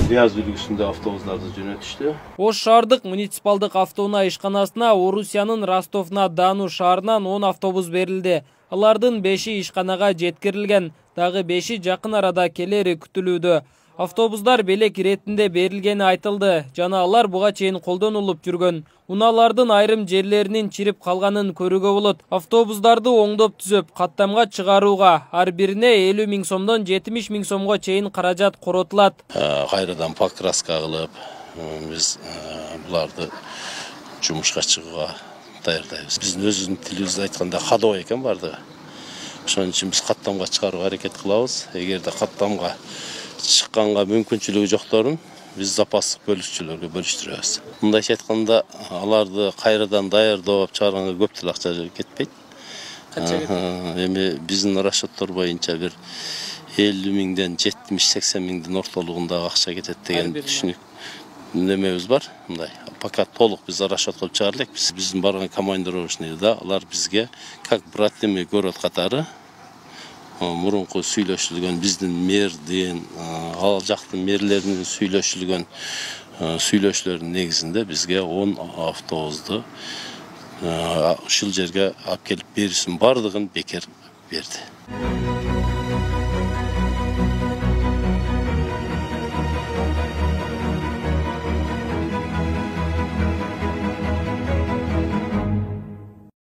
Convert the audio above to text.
Liyaz үлгүсүндө автобустарды жөнөтүштү. Ош шаардык муниципалдык автоунаа ишканасына Орусиянын Ростов-на-Дону шаарынан 10 автобус берилди. Алардын 5-и ишканага жеткирилген, дагы 5-и жакын арада келери күтүлүүдө. Автобустар белек иретинде берилгени айтылды, жана алар буга чейин колдонулуп жүргөн. Унаалардын айрым жерлеринин чирип калганын көрүүгө болот. Автобустарды оңдоп түзөп, каттамга чыгарууга ар бирине 50 000 сомдон 70 000 сомго чейин каражат коротулат. Кайрадан покраска кылып, биз буларды жумушка чыгууга даярдайбыз. Биздин өзүбүздүн тилибизде айтканда ходовой экен бардыгы. Ошон үчүн биз каттамга чыгарууга аракет кылабыз. Эгерде каттамга чыкканга мүмкүнчүлүгү жокторун биз запастык бөлүкчөлөргө бөлүштүрөбүз. Мындайча айтканда, аларды кайрадан даярдап чыгарганга көп деле акча кетпейт. Эми биздин расчеттор боюнча бир 50 000ден 70-80 000дин ортолугунда акча кетет деген түшүнүк немебиз бар. Мындай пока толук биз расчет кылып чыгара элекпиз. Биздин барган командировочныйда алар бизге как брат эми көрөт катары мурунку сүйлөшүлгөн биздин мэрдин, ал жактын мэрлеринин сүйлөшүлгөн сүйлөшүүлөрдүн негизинде бизге 10 автобусту ушул жерге алып келип берүүсүнүн бардыгын бекер берди.